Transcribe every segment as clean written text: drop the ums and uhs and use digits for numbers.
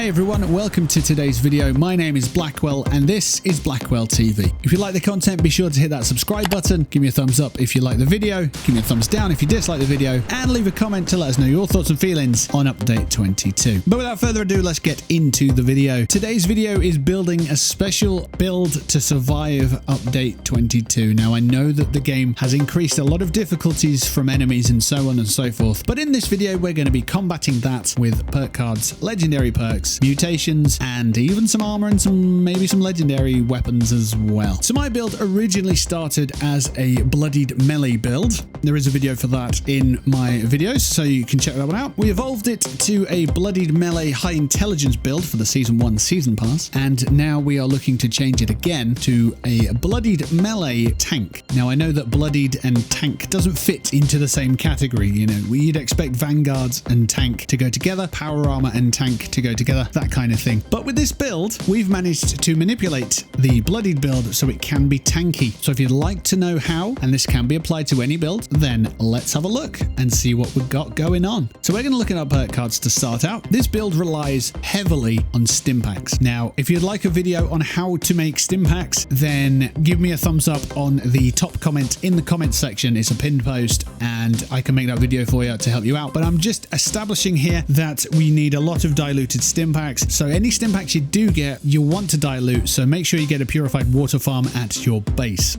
Hey everyone, welcome to today's video. My name is Blackwell and this is BlackwellTV. If you like the content, be sure to hit that subscribe button, give me a thumbs up if you like the video, give me a thumbs down if you dislike the video, and leave a comment to let us know your thoughts and feelings on Update 22. But without further ado, let's get into the video. Today's video is building a special build to survive Update 22. Now I know that the game has increased a lot of difficulties from enemies and so on and so forth, but in this video we're going to be combating that with perk cards, legendary perks, mutations, and even some armor and maybe some legendary weapons as well. So my build originally started as a Bloodied Melee build. There is a video for that in my videos, so you can check that one out. We evolved it to a Bloodied Melee high intelligence build for the Season 1 Season Pass, and now we are looking to change it again to a Bloodied Melee tank. Now I know that Bloodied and tank doesn't fit into the same category, you know, you'd expect Vanguards and tank to go together, power armor and tank to go together, that kind of thing. But with this build, we've managed to manipulate the Bloodied build so it can be tanky. So if you'd like to know how, and this can be applied to any build, then let's have a look and see what we've got going on. So we're going to look at our perk cards to start out. This build relies heavily on stim packs. Now, if you'd like a video on how to make stim packs, then give me a thumbs up on the top comment in the comment section. It's a pinned post and I can make that video for you to help you out. But I'm just establishing here that we need a lot of diluted stim packs. So any stim packs you do get, you want to dilute. So make sure you get a purified water farm at your base.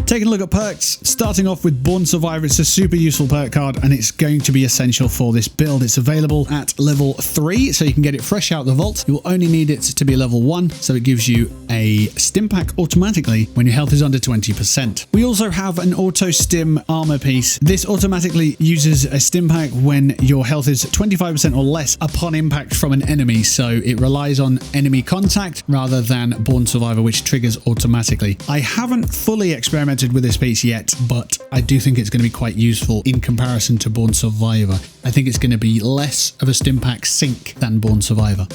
Taking a look at perks, starting off with Born Survivor. It's a super useful perk card and it's going to be essential for this build. It's available at level 3, so you can get it fresh out the vault. You will only need it to be level 1, so it gives you a stim pack automatically when your health is under 20%. We also have an auto stim armor piece. This automatically uses a stim pack when your health is 25% or less upon impact from an enemy, so it relies on enemy contact rather than Born Survivor, which triggers automatically. I haven't fully experimented with this piece yet, but I do think it's going to be quite useful in comparison to Born Survivor. I think it's going to be less of a stim pack sink than Born Survivor.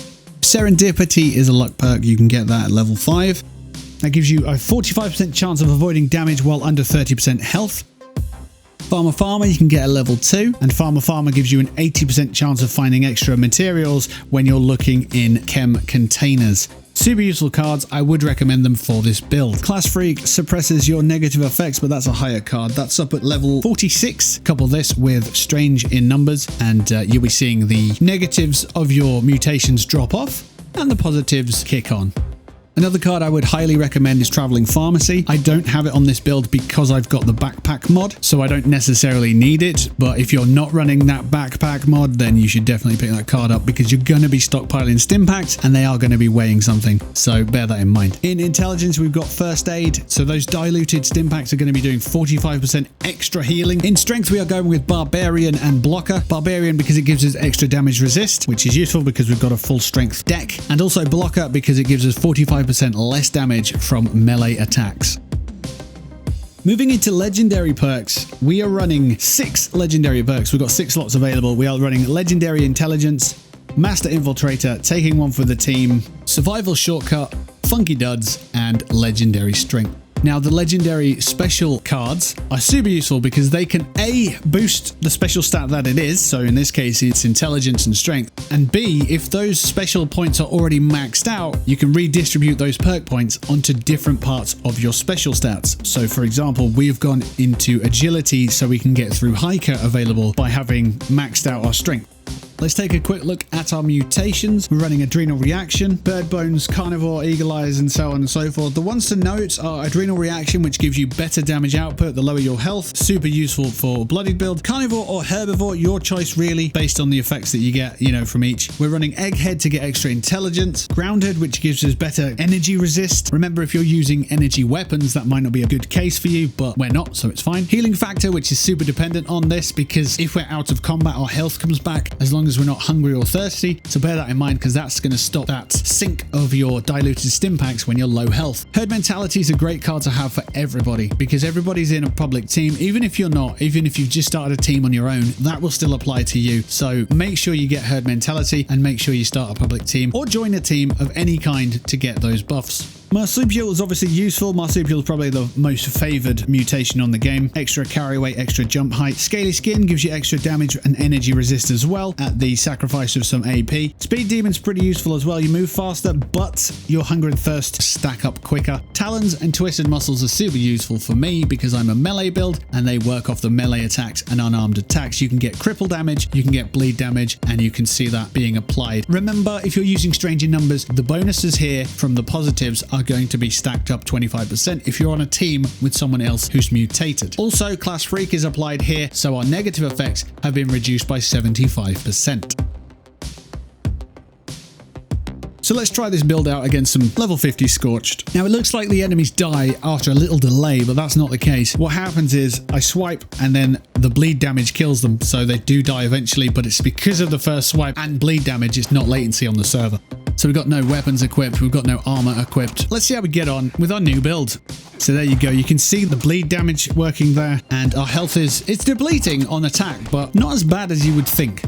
Serendipity is a luck perk. You can get that at level 5. That gives you a 45% chance of avoiding damage while under 30% health. Farmer you can get at level 2, and Farmer gives you an 80% chance of finding extra materials when you're looking in chem containers. Super useful cards. I would recommend them for this build. Class Freak suppresses your negative effects, but that's a higher card. That's up at level 46. Couple this with Strange in Numbers, and you'll be seeing the negatives of your mutations drop off and the positives kick on. Another card I would highly recommend is Traveling Pharmacy. I don't have it on this build because I've got the backpack mod, so I don't necessarily need it. But if you're not running that backpack mod, then you should definitely pick that card up because you're going to be stockpiling stim packs and they are going to be weighing something. So bear that in mind. In Intelligence, we've got First Aid. So those diluted stim packs are going to be doing 45% extra healing. In Strength, we are going with Barbarian and Blocker. Barbarian because it gives us extra damage resist, which is useful because we've got a full strength deck. And also Blocker because it gives us 45% less damage from melee attacks. Moving into legendary perks, we are running 6 legendary perks. We've got 6 slots available. We are running Legendary Intelligence, Master Infiltrator, Taking One for the Team, Survival Shortcut, Funky Duds, and Legendary Strength. Now, the legendary special cards are super useful because they can A, boost the special stat that it is, so in this case it's intelligence and strength, and B, if those special points are already maxed out, you can redistribute those perk points onto different parts of your special stats. So for example, we've gone into agility so we can get through hiker available by having maxed out our strength. Let's take a quick look at our mutations. We're running Adrenal Reaction, Bird Bones, Carnivore, Eagle Eyes, and so on and so forth. The ones to note are Adrenal Reaction, which gives you better damage output the lower your health. Super useful for Bloodied build. Carnivore or Herbivore, your choice really, based on the effects that you get, you know, from each. We're running Egghead to get extra intelligence. Grounded, which gives us better energy resist. Remember, if you're using energy weapons, that might not be a good case for you, but we're not, so it's fine. Healing Factor, which is super dependent on this because if we're out of combat, our health comes back as long as we're not hungry or thirsty, so bear that in mind because that's going to stop that sink of your diluted stim packs when you're low health. Herd Mentality is a great card to have for everybody because everybody's in a public team. Even if you're not, even if you've just started a team on your own, that will still apply to you. So make sure you get Herd Mentality and make sure you start a public team or join a team of any kind to get those buffs. Marsupial is obviously useful. Marsupial is probably the most favoured mutation on the game. Extra carry weight, extra jump height. Scaly skin gives you extra damage and energy resist as well at the sacrifice of some AP. Speed demon's pretty useful as well. You move faster, but your hunger and thirst stack up quicker. Talons and twisted muscles are super useful for me because I'm a melee build and they work off the melee attacks and unarmed attacks. You can get cripple damage, you can get bleed damage, and you can see that being applied. Remember, if you're using stranger numbers, the bonuses here from the positives are going to be stacked up 25% if you're on a team with someone else who's mutated. Also, class freak is applied here, so our negative effects have been reduced by 75%. So let's try this build out against some level 50 Scorched. Now it looks like the enemies die after a little delay, but that's not the case. What happens is I swipe and then the bleed damage kills them, so they do die eventually, but it's because of the first swipe and bleed damage, it's not latency on the server. So we've got no weapons equipped, we've got no armor equipped. Let's see how we get on with our new build. So there you go, you can see the bleed damage working there, and our health it's depleting on attack, but not as bad as you would think.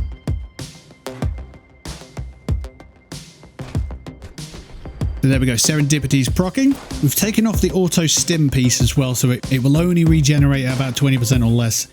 So there we go, Serendipity's proccing. We've taken off the auto stim piece as well, so it will only regenerate at about 20% or less.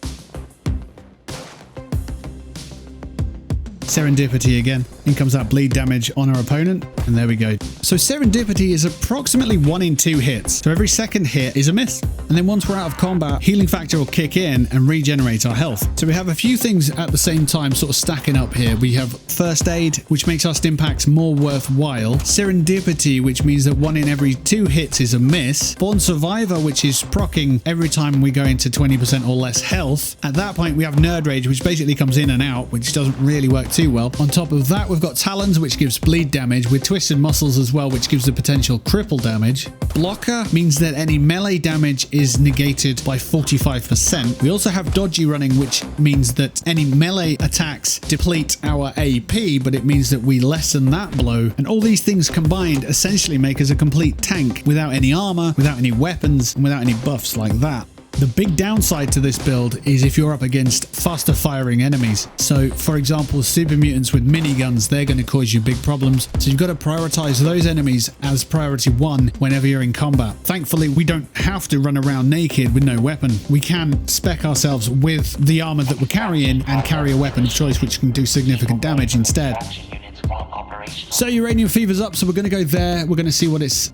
Serendipity again. In comes that bleed damage on our opponent, and there we go. So Serendipity is approximately 1 in 2 hits. So every second hit is a miss. And then once we're out of combat, healing factor will kick in and regenerate our health. So we have a few things at the same time sort of stacking up here. We have first aid, which makes our stim packs more worthwhile. Serendipity, which means that 1 in every 2 hits is a miss. Born Survivor, which is proccing every time we go into 20% or less health. At that point, we have Nerd Rage, which basically comes in and out, which doesn't really work too well. On top of that, we've got Talons, which gives bleed damage, with Twisted Muscles as well, which gives the potential cripple damage. Blocker means that any melee damage is negated by 45%. We also have Dodgy running, which means that any melee attacks deplete our AP, but it means that we lessen that blow. And all these things combined essentially make us a complete tank without any armor, without any weapons, and without any buffs like that. The big downside to this build is if you're up against faster firing enemies. So for example, super mutants with miniguns, they're going to cause you big problems. So you've got to prioritize those enemies as priority 1 whenever you're in combat. Thankfully, we don't have to run around naked with no weapon. We can spec ourselves with the armor that we're carrying and carry a weapon of choice which can do significant damage instead. So Uranium Fever's up, so we're going to go there. We're going to see what this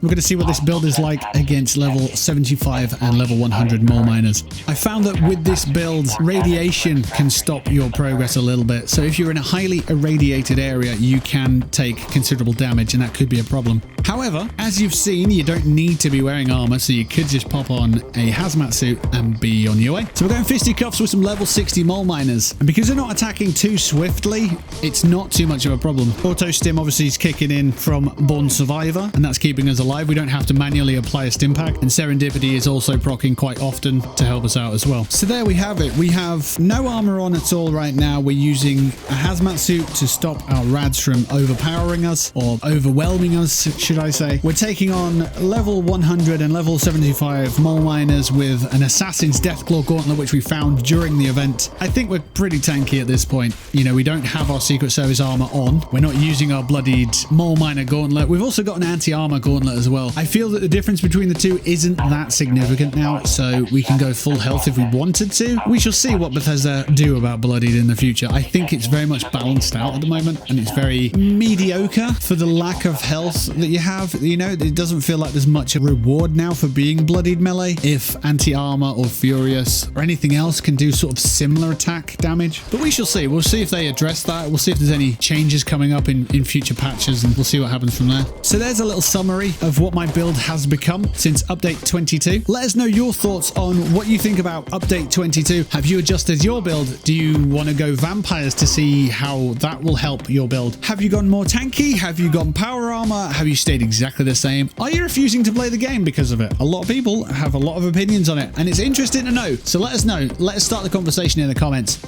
build is like against level 75 and level 100 mole miners. I found that with this build, radiation can stop your progress a little bit. So if you're in a highly irradiated area, you can take considerable damage, and that could be a problem. However, as you've seen, you don't need to be wearing armor, so you could just pop on a hazmat suit and be on your way. So we're going fisticuffs with some level 60 mole miners, and because they're not attacking too swiftly, it's not too much of a problem. Auto stim obviously is kicking in from Born Survivor, and that's keeping us alive. We don't have to manually apply a stim pack, and Serendipity is also proccing quite often to help us out as well. So there we have it. We have no armor on at all right now. We're using a hazmat suit to stop our rads from overpowering us, or overwhelming us, should I say. We're taking on level 100 and level 75 mole miners with an Assassin's Deathclaw Gauntlet, which we found during the event. I think we're pretty tanky at this point. You know, we don't have our Secret Service armor on. We're not using our Bloodied Mole Miner Gauntlet. We've also got an anti-armor gauntlet as well. I feel that the difference between the two isn't that significant now, so we can go full health if we wanted to. We shall see what Bethesda do about Bloodied in the future. I think it's very much balanced out at the moment, and it's very mediocre for the lack of health that you have. You know, it doesn't feel like there's much reward now for being Bloodied Melee if anti-armor or Furious or anything else can do sort of similar attack damage. But we shall see. We'll see if they address that. We'll see if there's any changes coming up in future patches, and we'll see what happens from there. So there's a little summary of what my build has become since update 22. Let us know your thoughts on what you think about update 22. Have you adjusted your build? Do you want to go vampires to see how that will help your build? Have you gone more tanky? Have you gone power armor? Have you stayed exactly the same? Are you refusing to play the game because of it? A lot of people have a lot of opinions on it, and it's interesting to know. So let us know. Let us start the conversation in the comments.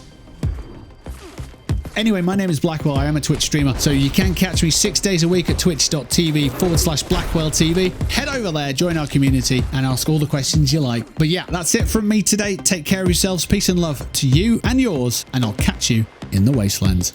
Anyway, my name is Blackwell. I am a Twitch streamer, so you can catch me 6 days a week at twitch.tv/BlackwellTV. Head over there, join our community, and ask all the questions you like. But yeah, that's it from me today. Take care of yourselves. Peace and love to you and yours, and I'll catch you in the Wastelands.